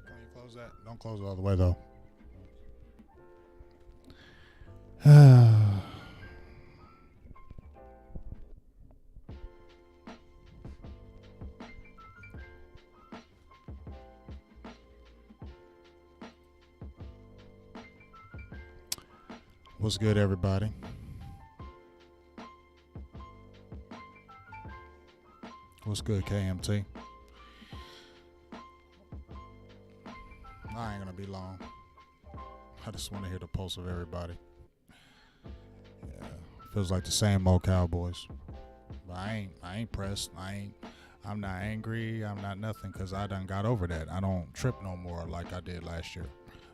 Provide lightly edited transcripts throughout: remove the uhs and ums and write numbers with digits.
Can you close that? Don't close it all the way though. What's good, everybody? What's good, KMT? I ain't gonna be long. I just want to hear the pulse of everybody. Yeah, feels like the same old Cowboys. But I ain't pressed. I'm not angry. I'm not nothing because I done got over that. I don't trip no more like I did last year.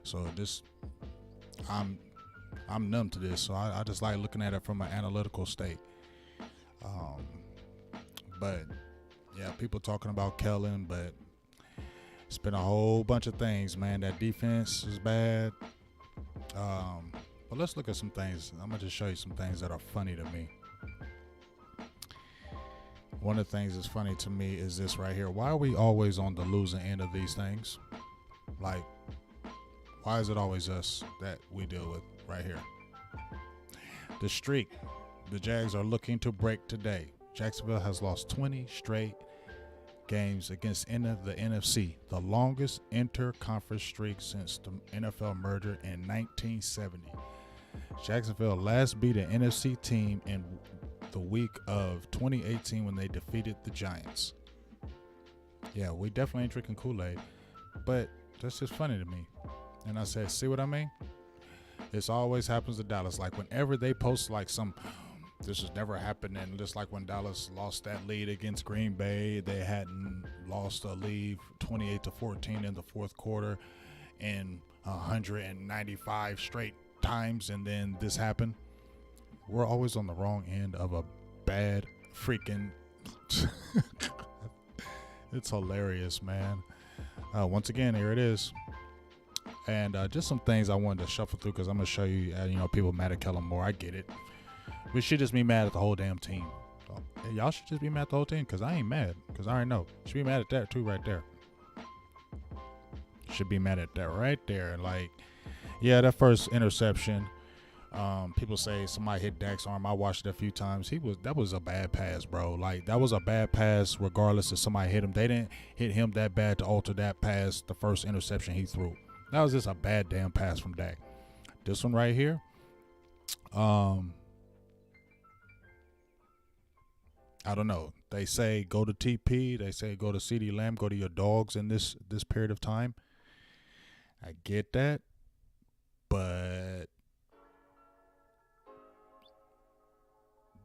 So I'm numb to this. So I just like looking at it from an analytical state. But yeah, people talking about Kellen, but it's been a whole bunch of things, man. That defense is bad. But let's look at some things. I'm gonna just show you some things that are funny to me. One of the things that's funny to me is this right here. Why are we always on the losing end of these things? Like, why is it always us that we deal with right here? The streak the Jags are looking to break today. Jacksonville has lost 20 straight games against the NFC, the longest inter-conference streak since the NFL merger in 1970. Jacksonville last beat an NFC team in the week of 2018 when they defeated the Giants. Yeah, we definitely ain't drinking Kool-Aid, but that's just funny to me. And I said, see what I mean? This always happens to Dallas. Like whenever they post like this has never happened, and just like when Dallas lost that lead against Green Bay, they hadn't lost a lead 28-14 in the fourth quarter in 195 straight times, and then this happened. We're always on the wrong end of a bad freaking it's hilarious, man. Once again, here it is. And just some things I wanted to shuffle through because I'm going to show you, people mad at Kellen Moore. I get it. We should just be mad at the whole damn team. So, y'all should just be mad at the whole team because I ain't mad because I already know. Should be mad at that too right there. Should be mad at that right there. Like, yeah, that first interception, people say somebody hit Dak's arm. I watched it a few times. That was a bad pass, bro. Like, that was a bad pass regardless if somebody hit him. They didn't hit him that bad to alter that pass, the first interception he threw. That was just a bad damn pass from Dak. This one right here, I don't know. They say go to TP. They say go to CeeDee Lamb. Go to your dogs in this period of time. I get that, but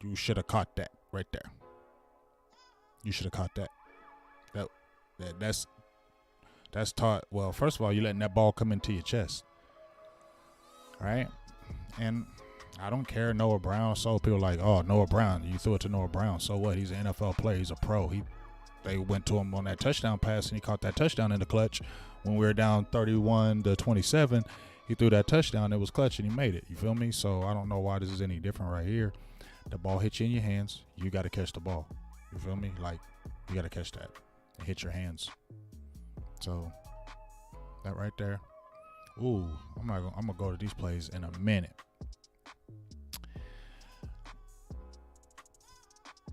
you should have caught that right there. You should have caught that. That's taught. Well, first of all, you're letting that ball come into your chest. All right? And I don't care, Noah Brown. So people are like, oh, Noah Brown. You threw it to Noah Brown. So what? He's an NFL player. He's a pro. They went to him on that touchdown pass, and he caught that touchdown in the clutch. When we were down 31-27, he threw that touchdown. It was clutch, and he made it. You feel me? So I don't know why this is any different right here. The ball hits you in your hands. You got to catch the ball. You feel me? Like, you got to catch that. It hits your hands. So that right there. Ooh, I'm gonna go to these plays in a minute.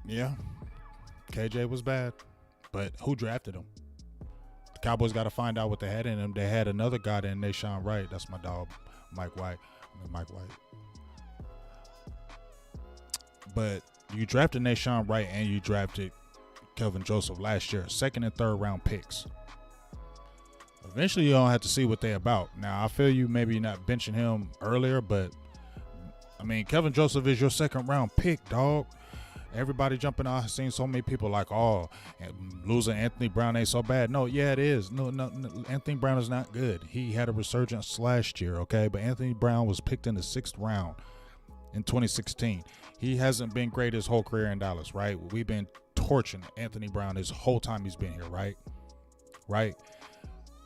Yeah, KJ was bad, but who drafted him? The Cowboys got to find out what they had in him. They had another guy in Nashawn Wright. That's my dog, Mike White. But you drafted Nashawn Wright and you drafted Kelvin Joseph last year, second and third round picks. Eventually, you don't have to see what they're about. Now, I feel you maybe not benching him earlier, but I mean, Kelvin Joseph is your second round pick, dog. Everybody jumping out. I've seen so many people like, oh, losing Anthony Brown ain't so bad. No, yeah, it is. No, Anthony Brown is not good. He had a resurgence last year, okay? But Anthony Brown was picked in the 6th round in 2016. He hasn't been great his whole career in Dallas, right? We've been torching Anthony Brown his whole time he's been here, right? Right?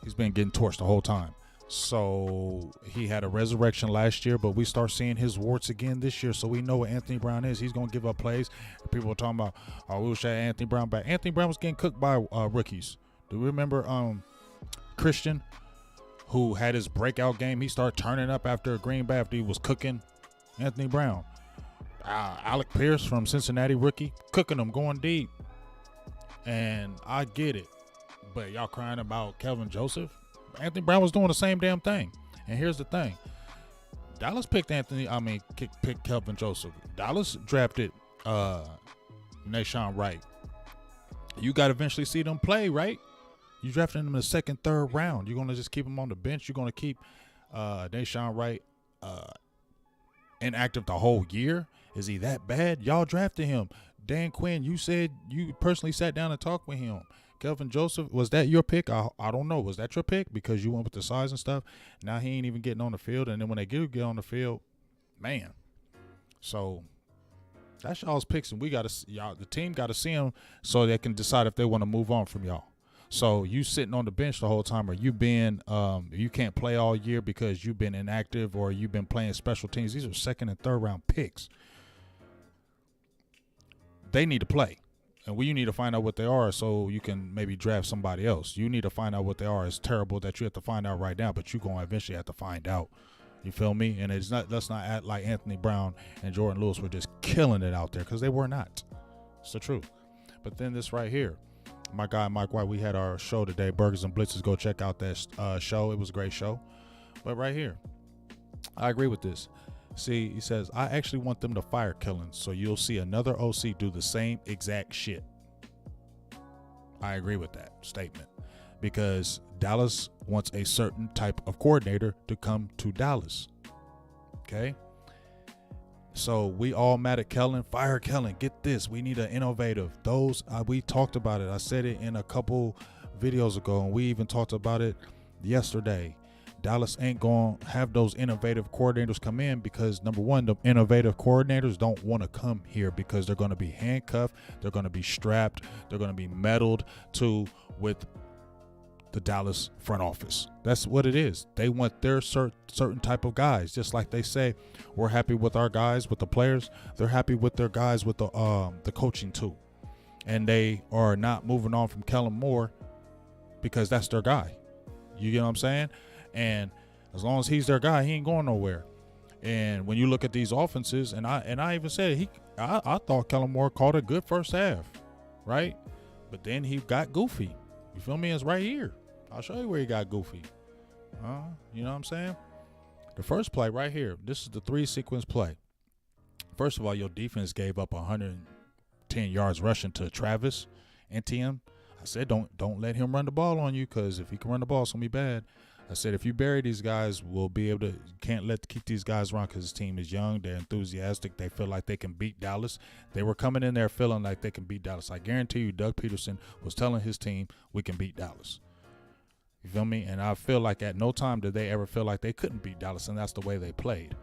He's been getting torched the whole time. So he had a resurrection last year, but we start seeing his warts again this year. So we know what Anthony Brown is. He's going to give up plays. People are talking about, oh, we wish I had Anthony Brown back. Anthony Brown was getting cooked by rookies. Do you remember Christian, who had his breakout game. He started turning up after Green Bay after he was cooking Anthony Brown. Alec Pierce from Cincinnati, rookie, cooking them, going deep. And I get it. But y'all crying about Kelvin Joseph? Anthony Brown was doing the same damn thing. And here's the thing. Dallas picked Kelvin Joseph. Dallas drafted Nashawn Wright. You got to eventually see them play, right? You drafted him in the second, third round. You're going to just keep him on the bench. You're going to keep Nashawn Wright inactive the whole year? Is he that bad? Y'all drafted him. Dan Quinn, you said you personally sat down and talked with him. Kelvin Joseph, was that your pick? I don't know. Was that your pick? Because you went with the size and stuff. Now he ain't even getting on the field. And then when they get on the field, man. So that's y'all's picks. And the team got to see him so they can decide if they want to move on from y'all. So you sitting on the bench the whole time, or you can't play all year because you've been inactive or you've been playing special teams. These are second and third round picks. They need to play. And you need to find out what they are so you can maybe draft somebody else. You need to find out what they are. It's terrible that you have to find out right now, but you're going to eventually have to find out. You feel me? And let's not act like Anthony Brown and Jordan Lewis were just killing it out there, because they were not. It's the truth. But then this right here, my guy Mike White, we had our show today, Burgers and Blitzes. Go check out that show. It was a great show. But right here, I agree with this. See, he says, I actually want them to fire Killins, so you'll see another OC do the same exact shit. I agree with that statement, because Dallas wants a certain type of coordinator to come to Dallas. Okay? So we all mad at Kellen. Fire Kellen. Get this. We need an innovative. We talked about it. I said it in a couple videos ago, and we even talked about it yesterday. Dallas ain't going to have those innovative coordinators come in because, number one, the innovative coordinators don't want to come here because they're going to be handcuffed. They're going to be strapped. They're going to be meddled with the Dallas front office. That's what it is. They want their certain type of guys. Just like they say, we're happy with our guys, with the players. They're happy with their guys, with the coaching too. And they are not moving on from Kellen Moore because that's their guy. You get what I'm saying? And as long as he's their guy, he ain't going nowhere. And when you look at these offenses, and I even said I thought Kellen Moore called a good first half, right? But then he got goofy. You feel me? It's right here. I'll show you where he got goofy. You know what I'm saying? The first play right here. This is the 3-sequence play. First of all, your defense gave up 110 yards rushing to Travis Etienne. I said don't let him run the ball on you, because if he can run the ball, it's gonna be bad. I said, if you bury these guys, we'll be able to. Can't keep these guys around because this team is young. They're enthusiastic. They feel like they can beat Dallas. They were coming in there feeling like they can beat Dallas. I guarantee you, Doug Peterson was telling his team, we can beat Dallas. You feel me? And I feel like at no time did they ever feel like they couldn't beat Dallas, and that's the way they played.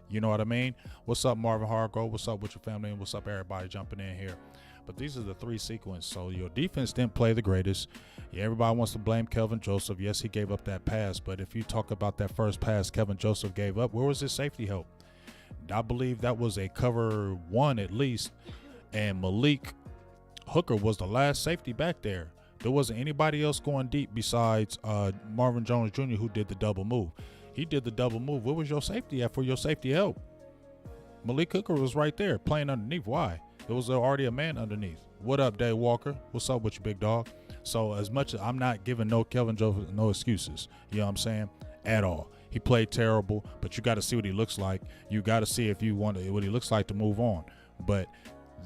You know what I mean? What's up, Marvin Hargrove? What's up with your family? And what's up, everybody jumping in here? But these are the 3 sequence. So your defense didn't play the greatest. Yeah, everybody wants to blame Kelvin Joseph. Yes, he gave up that pass. But if you talk about that first pass Kelvin Joseph gave up, where was his safety help? I believe that was a cover 1 at least. And Malik Hooker was the last safety back there. There wasn't anybody else going deep besides Marvin Jones Jr., who did the double move. He did the double move. Where was your safety at for your safety help? Malik Hooker was right there playing underneath. Why? There was already a man underneath. What up, Dave Walker? What's up with you, big dog? So as much as I'm not giving Kelvin Joseph no excuses, you know what I'm saying, at all. He played terrible, but you got to see what he looks like. You got to see if you want what he looks like to move on. But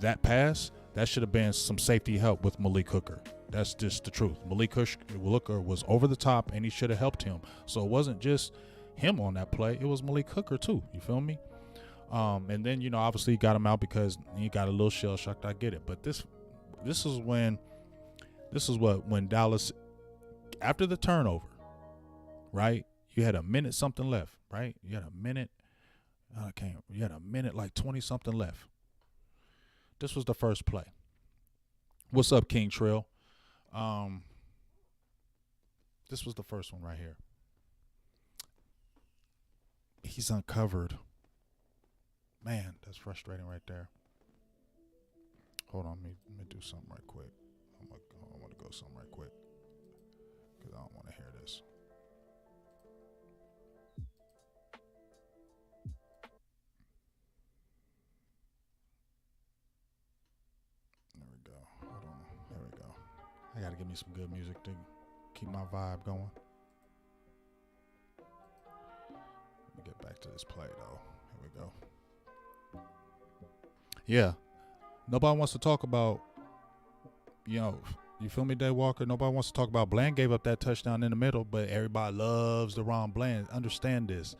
that pass, that should have been some safety help with Malik Hooker. That's just the truth. Malik Hooker was over the top, and he should have helped him. So it wasn't just him on that play. It was Malik Hooker too. You feel me? And then, you know, obviously he got him out because he got a little shell shocked. I get it. But this is when Dallas, after the turnover, right? You had a minute something left, right? You had a minute like 20 something left. This was the first play. What's up, King Trill? This was the first one right here. He's uncovered. Man, that's frustrating right there. Hold on, let me do something right quick. I want to go something right quick. because I don't want to hear this. There we go. Hold on. There we go. I got to give me some good music to keep my vibe going. Let me get back to this play, though. Here we go. Yeah. Nobody wants to talk about, you feel me, Day Walker? Nobody wants to talk about Bland gave up that touchdown in the middle, but everybody loves DaRon Bland. Understand this.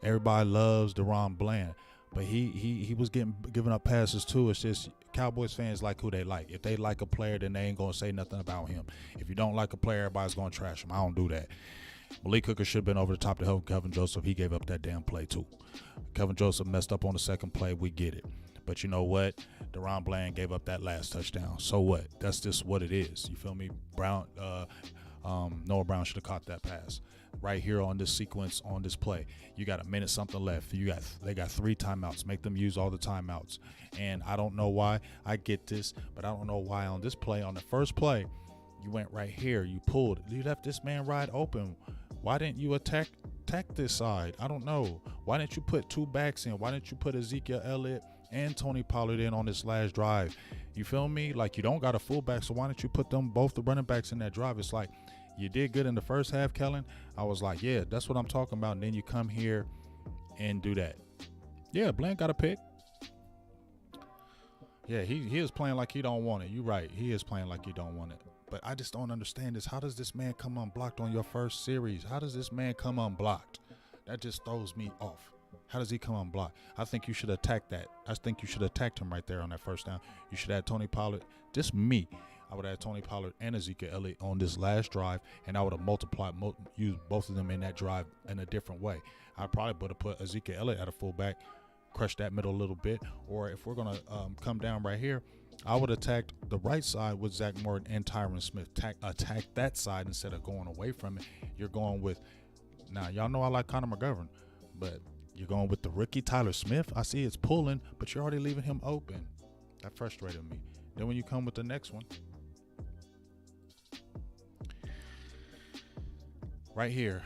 Everybody loves DaRon Bland. But he was giving up passes too. It's just Cowboys fans like who they like. If they like a player, then they ain't going to say nothing about him. If you don't like a player, everybody's going to trash him. I don't do that. Malik Hooker should have been over the top to help Kevin Joseph. He gave up that damn play too. Kevin Joseph messed up on the second play. We get it. But you know what? DaRon Bland gave up that last touchdown. So what? That's just what it is. You feel me? Noah Brown should have caught that pass. Right here on this sequence, on this play, you got a minute something left. They got 3 timeouts. Make them use all the timeouts. And I don't know why. I get this, but I don't know why on this play, on the first play, you went right here. You pulled. You left this man wide open. Why didn't you attack this side? I don't know. Why didn't you put 2 backs in? Why didn't you put Ezekiel Elliott and Tony Pollard in on this last drive? You feel me? Like, you don't got a fullback, so why don't you put them both the running backs in that drive? It's like, you did good in the first half, Kellen. I was like, yeah, that's what I'm talking about. And then you come here and do that. Yeah, Bland got a pick. Yeah, he is playing like he don't want it. You're right. He is playing like he don't want it. But I just don't understand this. How does this man come unblocked on your first series? How does this man come unblocked? That just throws me off. How does he come unblocked? I think you should attack that. I think you should have attacked him right there on that first down. You should have Tony Pollard. Just me. I would have Tony Pollard and Ezekiel Elliott on this last drive, and I would have used both of them in that drive in a different way. I probably would have put Ezekiel Elliott at a fullback, crushed that middle a little bit, or if we're going to come down right here, I would have attacked the right side with Zach Morton and Tyron Smith. Attack that side instead of going away from it. You're going with, now y'all know I like Connor McGovern, but you're going with the rookie Tyler Smith. I see it's pulling, but you're already leaving him open. That frustrated me. Then when you come with the next one, right here,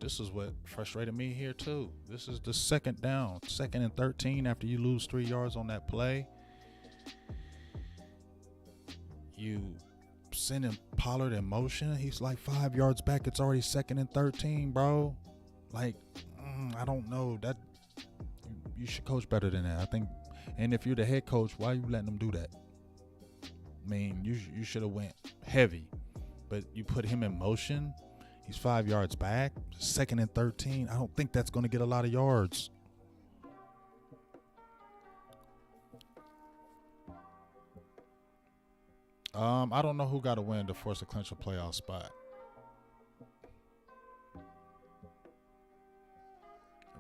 this is what frustrated me here too. This is the second down, 2nd and 13 after you lose 3 yards on that play. You sending Pollard in motion. He's like 5 yards back. It's already 2nd and 13, bro. Like, I don't know. That you should coach better than that, I think. And if you're the head coach, why are you letting them do that? I mean, you should have went heavy, but you put him in motion. He's 5 yards back, 2nd and 13. I don't think that's going to get a lot of yards. I don't know who got to win to force a clinch a playoff spot.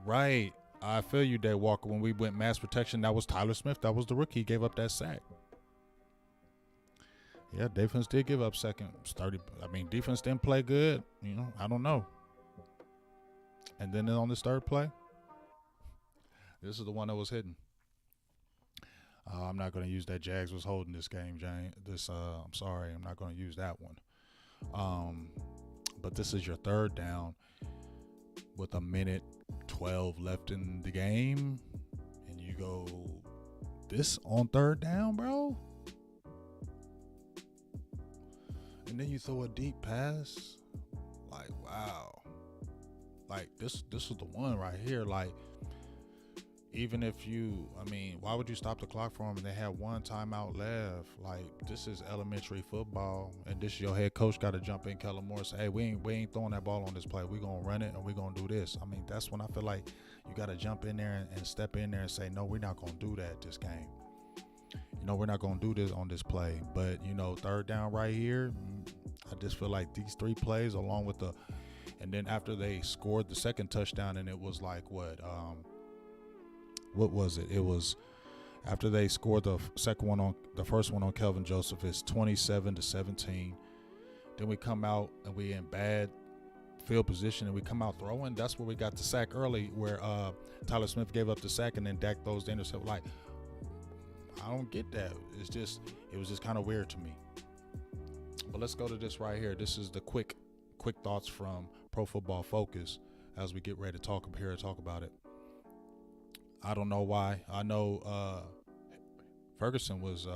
Right. I feel you, Day Walker. When we went mass protection, that was Tyler Smith. That was the rookie. He gave up that sack. Yeah, defense did give up second. Defense didn't play good. I don't know. And then on this third play, this is the one that was hidden. I'm not going to use that Jags was holding this game, Jane. I'm sorry. I'm not going to use that one. But this is your third down with 1:12 left in the game. And you go this on third down, bro? And then you throw a deep pass. Like, wow. Like, this is the one right here. Like, even if why would you stop the clock for them and they had 1 timeout left? Like, this is elementary football, and this your head coach got to jump in, Kellen Moore, say, hey, we ain't throwing that ball on this play. We're going to run it, and we're going to do this. That's when I feel like you got to jump in there and step in there and say, no, we're not going to do that this game. We're not going to do this on this play. But, third down right here, I just feel like these 3 plays along with and then after they scored the second touchdown, and it was like what was it? It was after they scored the first one on Kelvin Joseph. It's 27-17. Then we come out and we in bad field position and we come out throwing. That's where we got the sack early, where Tyler Smith gave up the sack and then Dak throws the intercept. Like, I don't get that. It was just kind of weird to me. But let's go to this right here. This is the quick quick thoughts from Pro Football Focus as we get ready to talk about it. I don't know why. I know Ferguson was,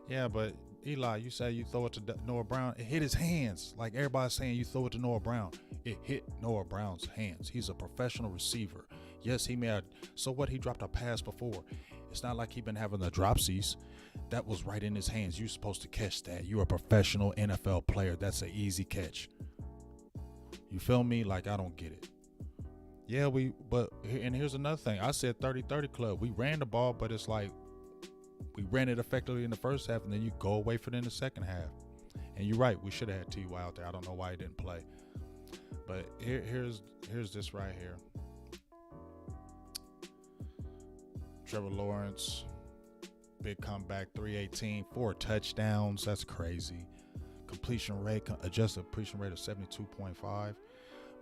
yeah, but Eli, you say you throw it to Noah Brown. It hit his hands. Like everybody's saying, you throw it to Noah Brown. It hit Noah Brown's hands. He's a professional receiver. Yes, he may have. So what? He dropped a pass before. It's not like he been having the dropsies. That was right in his hands. You're supposed to catch that. You're a professional NFL player. That's an easy catch. You feel me? Like, I don't get it. Yeah, and here's another thing. I said 30-30 club. We ran the ball, but it's like we ran it effectively in the first half, and then you go away from it in the second half. And you're right. We should have had T.Y. out there. I don't know why he didn't play. But here's this right here. Trevor Lawrence, big comeback, 318, 4 touchdowns. That's crazy. Completion rate, adjusted completion rate of 72.5.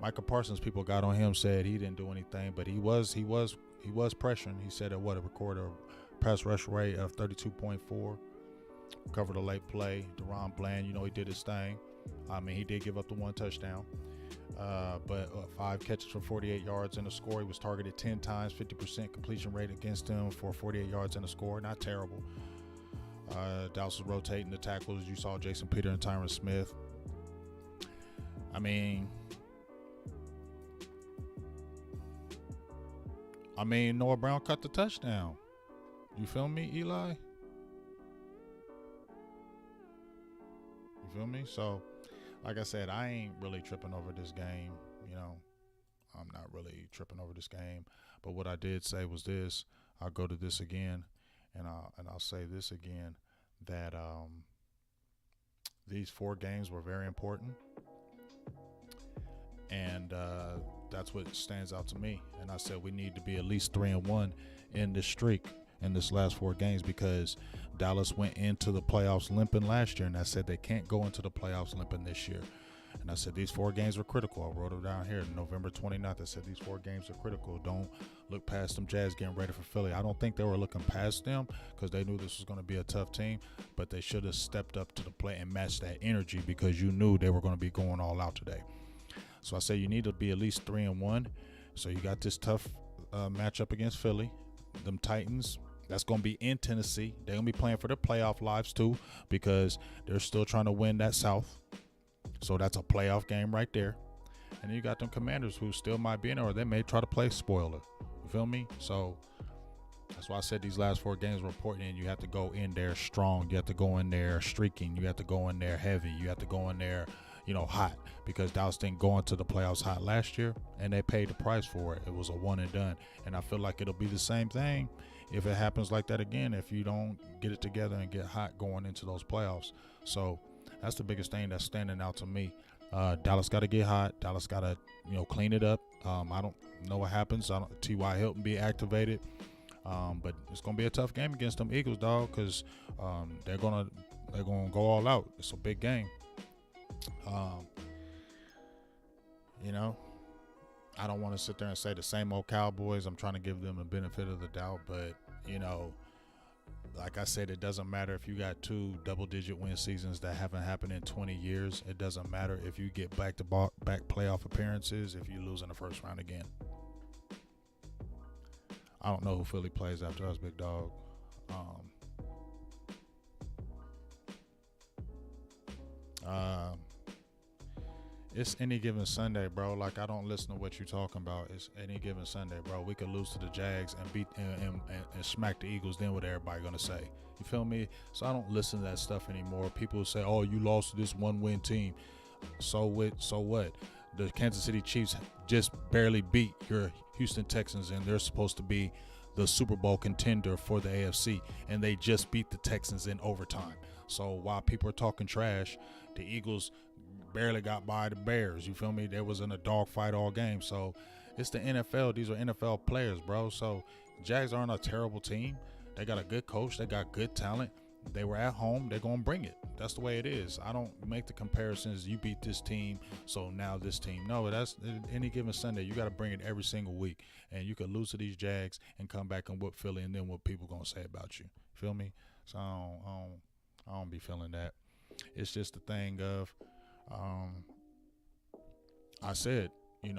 Michael Parsons, people got on him, said he didn't do anything, but he was pressuring. He said a recorded pass rush rate of 32.4. Covered a late play. Deron Bland, he did his thing. I mean, he did give up the 1 touchdown. But 5 catches for 48 yards and a score. He was targeted 10 times, 50% completion rate against him for 48 yards and a score. Not terrible. Dallas was rotating the tackles. You saw Jason Peter and Tyron Smith. I mean, Noah Brown cut the touchdown. You feel me, Eli? You feel me? So, like I said, I ain't really tripping over this game. I'm not really tripping over this game. But what I did say was this. I'll go to this again, and I'll say this again, that these 4 games were very important, and that's what stands out to me. And I said we need to be at least 3-1 in this streak in this last 4 games, because Dallas went into the playoffs limping last year, and I said they can't go into the playoffs limping this year. And I said these 4 games were critical. I wrote it down here, November 29th. I said these 4 games are critical. Don't look past them Jags getting ready for Philly. I don't think they were looking past them because they knew this was going to be a tough team, but they should have stepped up to the plate and matched that energy, because you knew they were going to be going all out today. So I say you need to be at least 3-1. So you got this tough matchup against Philly. Them Titans, that's going to be in Tennessee. They're going to be playing for their playoff lives too, because they're still trying to win that South. So that's a playoff game right there. And then you got them Commanders who still might be in there, or they may try to play spoiler. You feel me? So that's why I said these last 4 games were important, and you have to go in there strong. You have to go in there streaking. You have to go in there heavy. You have to go in there, hot, because Dallas didn't go into the playoffs hot last year, and they paid the price for it. It was a one and done. And I feel like it'll be the same thing if it happens like that again, if you don't get it together and get hot going into those playoffs. So that's the biggest thing that's standing out to me. Dallas got to get hot. Dallas got to, clean it up. I don't know what happens. T.Y. Hilton be activated. But it's going to be a tough game against them Eagles, dog, because they're gonna go all out. It's a big game. I don't want to sit there and say the same old Cowboys. I'm trying to give them a benefit of the doubt, but like I said, it doesn't matter if you got 2 double-digit win seasons that haven't happened in 20 years. It doesn't matter if you get back-to-back playoff appearances if you lose in the first round again. I don't know who Philly plays after us, big dog. It's any given Sunday, bro. Like, I don't listen to what you're talking about. It's any given Sunday, bro. We could lose to the Jags and beat and smack the Eagles. Then what everybody gonna say? You feel me? So I don't listen to that stuff anymore. People say, "Oh, you lost to this 1-win team." So what? The Kansas City Chiefs just barely beat your Houston Texans, and they're supposed to be the Super Bowl contender for the AFC, and they just beat the Texans in overtime. So while people are talking trash, the Eagles barely got by the Bears. You feel me? There was in a dogfight all game. So it's the NFL. These are NFL players, bro. So Jags aren't a terrible team. They got a good coach. They got good talent. They were at home. They're going to bring it. That's the way it is. I don't make the comparisons. You beat this team, so now this team. No, that's any given Sunday. You got to bring it every single week. And you could lose to these Jags and come back and whoop Philly, and then what people going to say about you. Feel me? So I don't be feeling that. It's just the thing of I said, in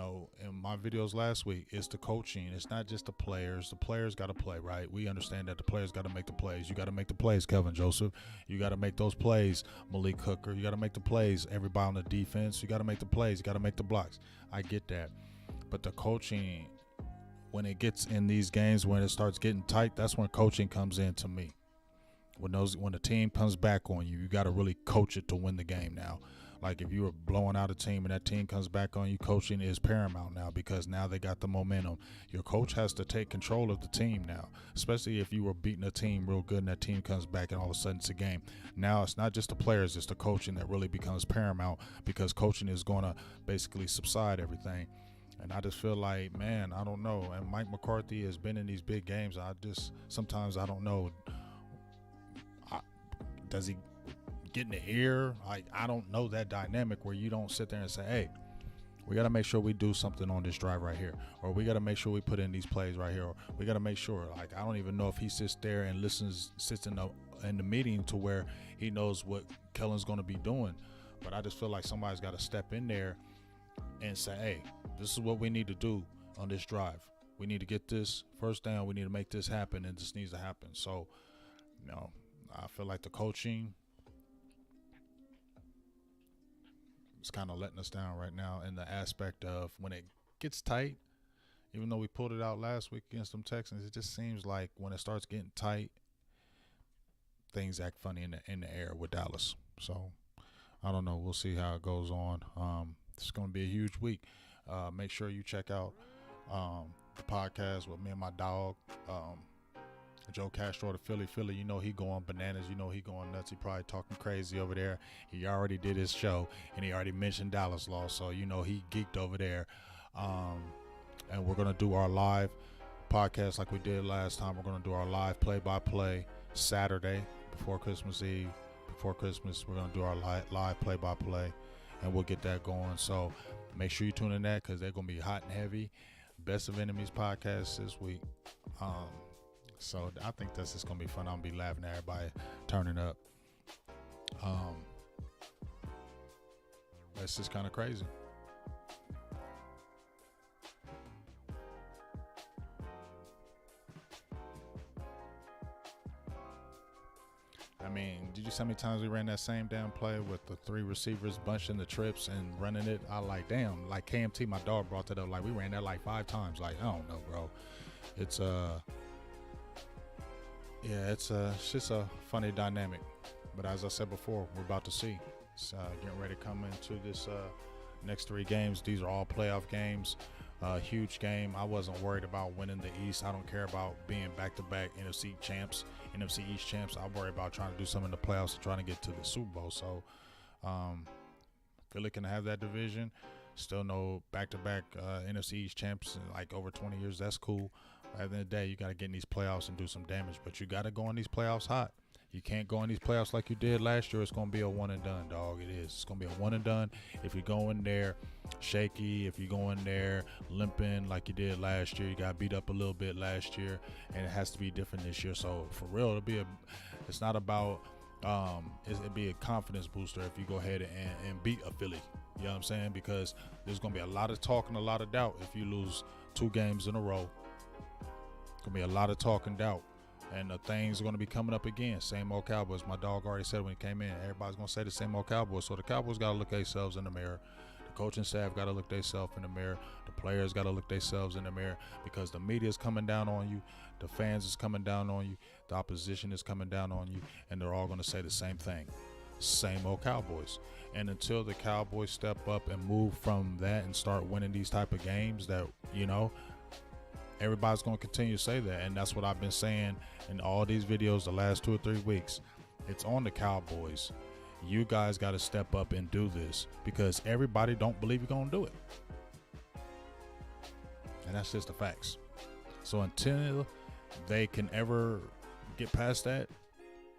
my videos last week, it's the coaching. It's not just the players. The players got to play, right? We understand that the players got to make the plays. You got to make the plays, Kevin Joseph. You got to make those plays, Malik Hooker. You got to make the plays, everybody on the defense. You got to make the plays. You got to make the blocks. I get that. But the coaching, when it gets in these games, when it starts getting tight, that's when coaching comes in to me. When the team comes back on you, you got to really coach it to win the game now. Like if you were blowing out a team and that team comes back on you, coaching is paramount now because now they got the momentum. Your coach has to take control of the team now, especially if you were beating a team real good and that team comes back and all of a sudden it's a game. Now it's not just the players, it's the coaching that really becomes paramount because coaching is going to basically subside everything. And I just feel like, man, I don't know. And Mike McCarthy has been in these big games. Sometimes I don't know. Does he get in the ear? I don't know that dynamic where you don't sit there and say, hey, we got to make sure we do something on this drive right here, or we got to make sure we put in these plays right here, or we got to make sure. I don't even know if he sits there and sits in the meeting to where he knows what Kellen's going to be doing. But I just feel like somebody's got to step in there and say, hey, this is what we need to do on this drive. We need to get this first down. We need to make this happen, and this needs to happen. So, I feel like the coaching is kind of letting us down right now in the aspect of when it gets tight. Even though we pulled it out last week against them Texans, it just seems like when it starts getting tight, things act funny in the air with Dallas. So I don't know. We'll see how it goes on. It's going to be a huge week. Make sure you check out the podcast with me and my dog, Joe Castro, the Philly. He going bananas. He going nuts. He probably talking crazy over there. He already did his show, and he already mentioned Dallas Law. So, he geeked over there. And we're going to do our live podcast like we did last time. We're going to do our live play-by-play Saturday before Christmas Eve. Before Christmas, we're going to do our live play-by-play, and we'll get that going. So make sure you tune in that because they're going to be hot and heavy. Best of Enemies podcast this week. So I think that's just going to be fun. I'm going to be laughing at everybody turning up. That's just kind of crazy. I mean, did you see how many times we ran that same damn play with the three receivers bunching the trips and running it? I damn, like KMT, my dog brought that up. We ran that 5 times. I don't know, bro. It's just a funny dynamic. But as I said before, we're about to see. It's getting ready to come into this next 3 games. These are all playoff games. Huge game. I wasn't worried about winning the East. I don't care about being back-to-back NFC East champs. I worry about trying to do something in the playoffs and trying to get to the Super Bowl. So, Philly can have that division. Still no back-to-back NFC East champs in over 20 years. That's cool. At the end of the day, you got to get in these playoffs and do some damage. But you got to go in these playoffs hot. You can't go in these playoffs like you did last year. It's going to be a one and done, dog. It is. It's going to be a one and done. If you go in there shaky, if you go in there limping like you did last year, you got beat up a little bit last year, and it has to be different this year. So for real, it's not about it'd be a confidence booster if you go ahead and beat a Philly. You know what I'm saying? Because there's going to be a lot of talk and a lot of doubt if you lose 2 games in a row. Going to be a lot of talk and doubt. And the things are going to be coming up again. Same old Cowboys. My dog already said when he came in, everybody's going to say the same old Cowboys. So the Cowboys got to look themselves in the mirror. The coaching staff got to look themselves in the mirror. The players got to look themselves in the mirror because the media is coming down on you. The fans is coming down on you. The opposition is coming down on you. And they're all going to say the same thing. Same old Cowboys. And until the Cowboys step up and move from that and start winning these type of games that, everybody's going to continue to say that, and that's what I've been saying in all these videos the last 2 or 3 weeks. It's on the Cowboys. You guys got to step up and do this because everybody don't believe you're going to do it. And that's just the facts. So until they can ever get past that,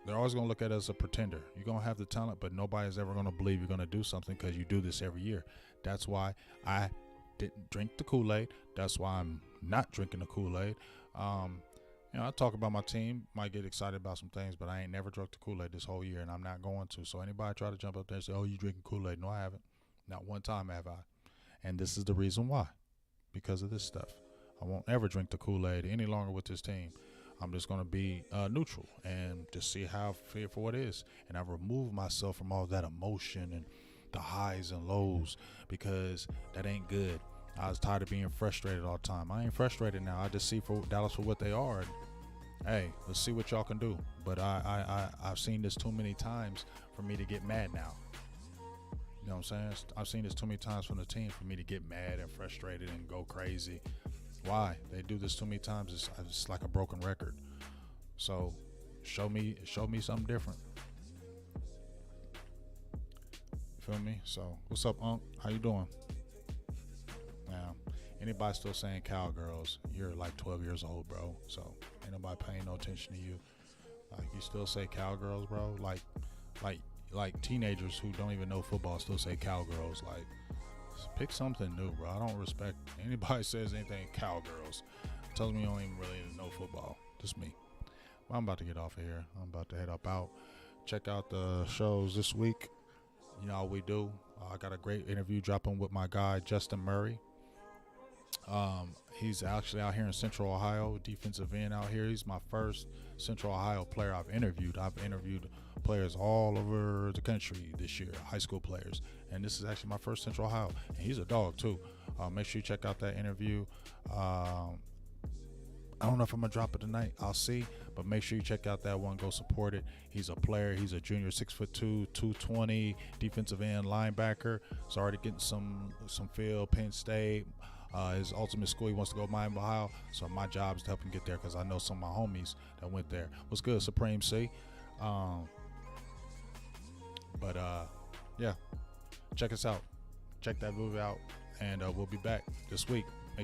they're always going to look at us as a pretender. You're going to have the talent, but nobody's ever going to believe you're going to do something because you do this every year. That's why I didn't drink the Kool-Aid. That's why I'm not drinking the Kool-Aid. I talk about my team, might get excited about some things, but I ain't never drunk the Kool-Aid this whole year, and I'm not going to. So anybody try to jump up there and say, oh, you drinking Kool-Aid? No, I haven't. Not one time have I. And this is the reason why, because of this stuff. I won't ever drink the Kool-Aid any longer with this team. I'm just going to be neutral and just see how I feel for what it is. And I remove myself from all that emotion and the highs and lows, because that ain't good. I was tired of being frustrated all the time. I ain't frustrated now. I just see for Dallas for what they are. And, hey, let's see what y'all can do. But I've seen this too many times for me to get mad now. You know what I'm saying? I've seen this too many times from the team for me to get mad and frustrated and go crazy. Why? They do this too many times. It's like a broken record. So show me something different. You feel me? So what's up, Unc? How you doing? Now, anybody still saying cowgirls, you're like 12 years old, bro. So ain't nobody paying no attention to you. Like, you still say cowgirls, bro? Like teenagers who don't even know football still say cowgirls. Like, pick something new, bro. I don't respect anybody says anything cowgirls. Tells me you don't even really know football. Just me. Well, I'm about to get off of here. I'm about to head up out. Check out the shows this week. You know how we do. I got a great interview dropping with my guy Justin Murray. He's actually out here in Central Ohio, defensive end out here. He's my first Central Ohio player I've interviewed. I've interviewed players all over the country this year, high school players, and this is actually my first Central Ohio, and he's a dog too. Make sure you check out that interview. I don't know if I'm gonna drop it tonight. I'll see, but make sure you check out that one. Go support it. He's a player. He's a junior, 6'2", 220 defensive end linebacker. He's already getting some field. Penn State. His ultimate school, he wants to go to Miami, Ohio. So my job is to help him get there, because I know some of my homies that went there. What's good, Supreme C? Yeah, check us out. Check that movie out, and we'll be back this week.